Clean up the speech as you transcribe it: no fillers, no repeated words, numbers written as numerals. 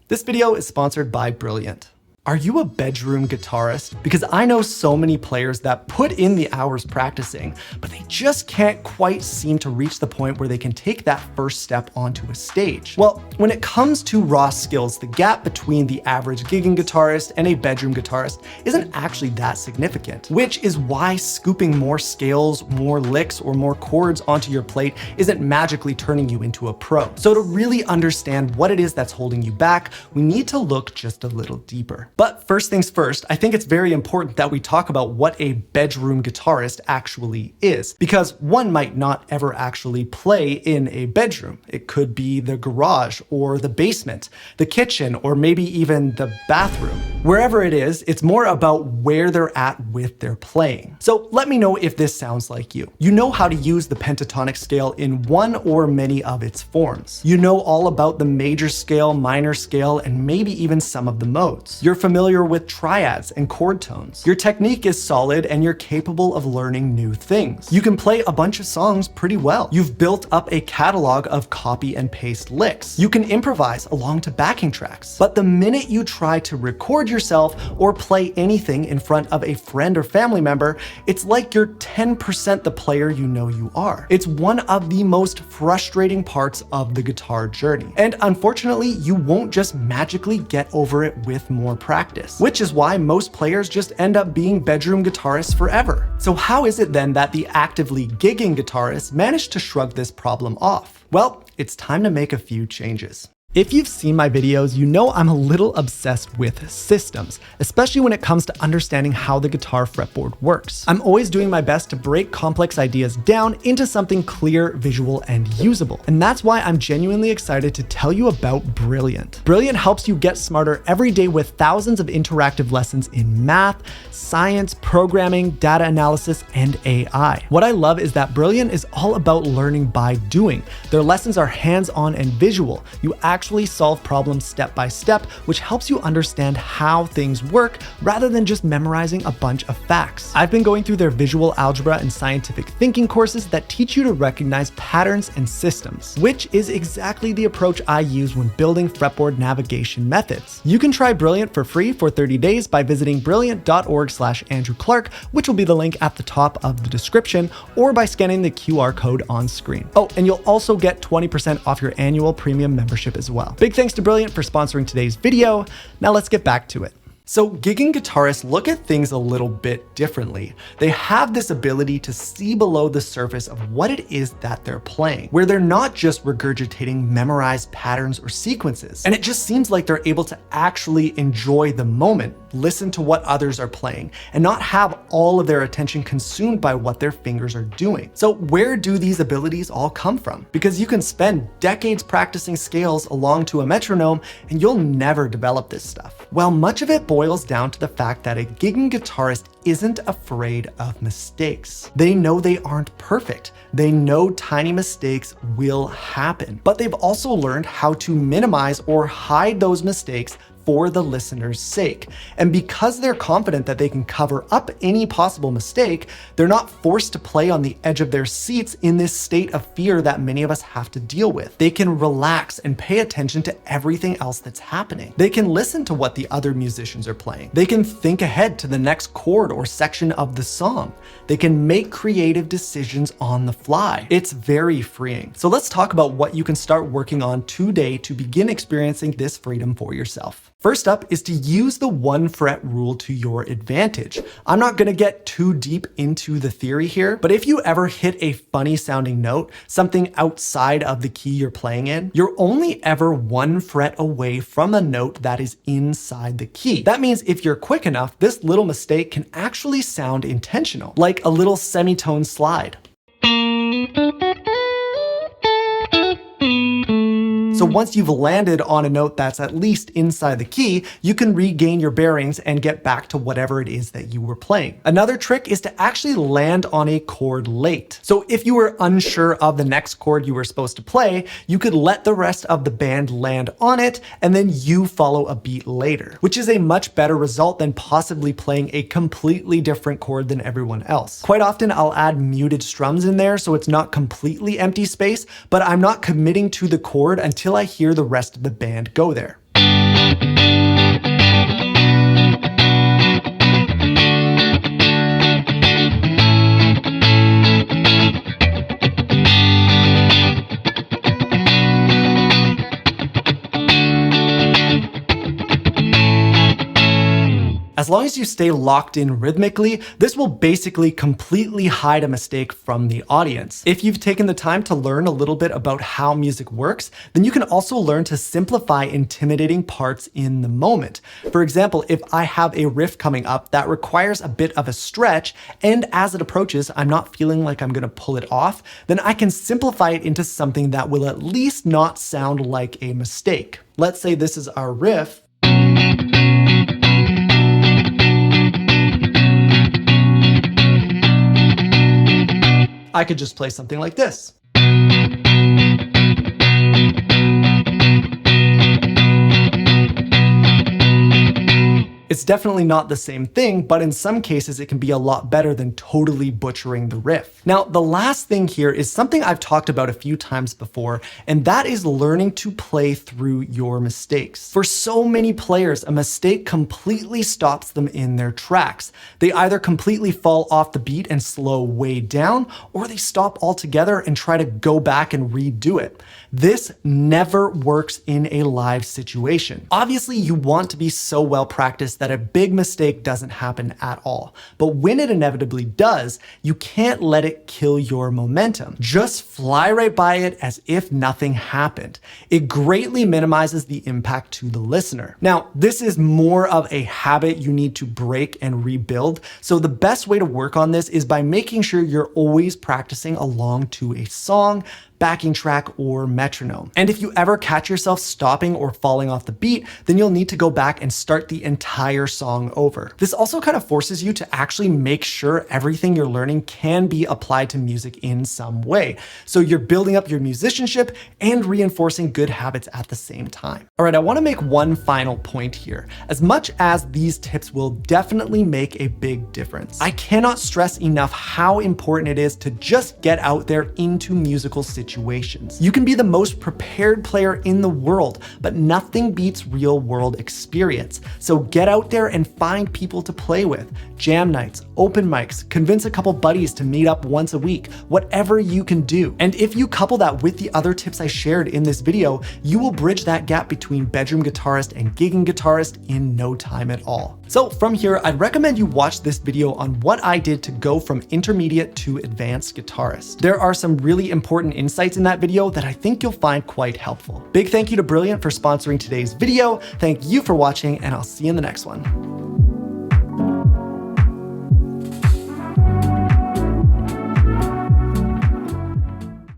This video is sponsored by Brilliant. Are you a bedroom guitarist? Because I know so many players that put in the hours practicing, but they just can't quite seem to reach the point where they can take that first step onto a stage. Well, when it comes to raw skills, the gap between the average gigging guitarist and a bedroom guitarist isn't actually that significant, which is why scooping more scales, more licks, or more chords onto your plate isn't magically turning you into a pro. So to really understand what it is that's holding you back, we need to look just a little deeper. But first things first, I think it's very important that we talk about what a bedroom guitarist actually is, because one might not ever actually play in a bedroom. It could be the garage or the basement, the kitchen, or maybe even the bathroom. Wherever it is, it's more about where they're at with their playing. So let me know if this sounds like you. You know how to use the pentatonic scale in one or many of its forms. You know all about the major scale, minor scale, and maybe even some of the modes. You're familiar with triads and chord tones. Your technique is solid and you're capable of learning new things. You can play a bunch of songs pretty well. You've built up a catalog of copy and paste licks. You can improvise along to backing tracks. But the minute you try to record yourself or play anything in front of a friend or family member, it's like you're 10% the player you know you are. It's one of the most frustrating parts of the guitar journey. And unfortunately, you won't just magically get over it with more practice, which is why most players just end up being bedroom guitarists forever. So how is it then that the actively gigging guitarists manage to shrug this problem off? Well, it's time to make a few changes. If you've seen my videos, you know I'm a little obsessed with systems, especially when it comes to understanding how the guitar fretboard works. I'm always doing my best to break complex ideas down into something clear, visual, and usable. And that's why I'm genuinely excited to tell you about Brilliant. Brilliant helps you get smarter every day with thousands of interactive lessons in math, science, programming, data analysis, and AI. What I love is that Brilliant is all about learning by doing. Their lessons are hands-on and visual. You actually solve problems step by step, which helps you understand how things work rather than just memorizing a bunch of facts. I've been going through their visual algebra and scientific thinking courses that teach you to recognize patterns and systems, which is exactly the approach I use when building fretboard navigation methods. You can try Brilliant for free for 30 days by visiting brilliant.org/Andrew Clarke, which will be the link at the top of the description, or by scanning the QR code on screen. Oh, and you'll also get 20% off your annual premium membership as well. Big thanks to Brilliant for sponsoring today's video. Now let's get back to it. So gigging guitarists look at things a little bit differently. They have this ability to see below the surface of what it is that they're playing, where they're not just regurgitating memorized patterns or sequences. And it just seems like they're able to actually enjoy the moment, listen to what others are playing, and not have all of their attention consumed by what their fingers are doing. So where do these abilities all come from? Because you can spend decades practicing scales along to a metronome and you'll never develop this stuff. Well, much of it boils down to the fact that a gigging guitarist isn't afraid of mistakes. They know they aren't perfect. They know tiny mistakes will happen, but they've also learned how to minimize or hide those mistakes for the listener's sake. And because they're confident that they can cover up any possible mistake, they're not forced to play on the edge of their seats in this state of fear that many of us have to deal with. They can relax and pay attention to everything else that's happening. They can listen to what the other musicians are playing. They can think ahead to the next chord or section of the song. They can make creative decisions on the fly. It's very freeing. So let's talk about what you can start working on today to begin experiencing this freedom for yourself. First up is to use the 1 fret rule to your advantage. I'm not gonna get too deep into the theory here, but if you ever hit a funny sounding note, something outside of the key you're playing in, you're only ever 1 fret away from a note that is inside the key. That means if you're quick enough, this little mistake can actually sound intentional, like a little semitone slide. So once you've landed on a note that's at least inside the key, you can regain your bearings and get back to whatever it is that you were playing. Another trick is to actually land on a chord late. So if you were unsure of the next chord you were supposed to play, you could let the rest of the band land on it and then you follow a beat later, which is a much better result than possibly playing a completely different chord than everyone else. Quite often I'll add muted strums in there so it's not completely empty space, but I'm not committing to the chord until I hear the rest of the band go there. As long as you stay locked in rhythmically, this will basically completely hide a mistake from the audience. If you've taken the time to learn a little bit about how music works, then you can also learn to simplify intimidating parts in the moment. For example, if I have a riff coming up that requires a bit of a stretch, and as it approaches, I'm not feeling like I'm gonna pull it off, then I can simplify it into something that will at least not sound like a mistake. Let's say this is our riff. I could just play something like this. It's definitely not the same thing, but in some cases it can be a lot better than totally butchering the riff. Now, the last thing here is something I've talked about a few times before, and that is learning to play through your mistakes. For so many players, a mistake completely stops them in their tracks. They either completely fall off the beat and slow way down, or they stop altogether and try to go back and redo it. This never works in a live situation. Obviously, you want to be so well practiced that a big mistake doesn't happen at all. But when it inevitably does, you can't let it kill your momentum. Just fly right by it as if nothing happened. It greatly minimizes the impact to the listener. Now, this is more of a habit you need to break and rebuild. So the best way to work on this is by making sure you're always practicing along to a song, backing track, or metronome. And if you ever catch yourself stopping or falling off the beat, then you'll need to go back and start the entire song over. This also kind of forces you to actually make sure everything you're learning can be applied to music in some way. So you're building up your musicianship and reinforcing good habits at the same time. All right, I wanna make one final point here. As much as these tips will definitely make a big difference, I cannot stress enough how important it is to just get out there into musical situations. You can be the most prepared player in the world, but nothing beats real world experience. So get out there and find people to play with. Jam nights, open mics, convince a couple buddies to meet up once a week, whatever you can do. And if you couple that with the other tips I shared in this video, you will bridge that gap between bedroom guitarist and gigging guitarist in no time at all. So from here, I'd recommend you watch this video on what I did to go from intermediate to advanced guitarist. There are some really important insights in that video that I think you'll find quite helpful. Big thank you to Brilliant for sponsoring today's video. Thank you for watching, and I'll see you in the next one.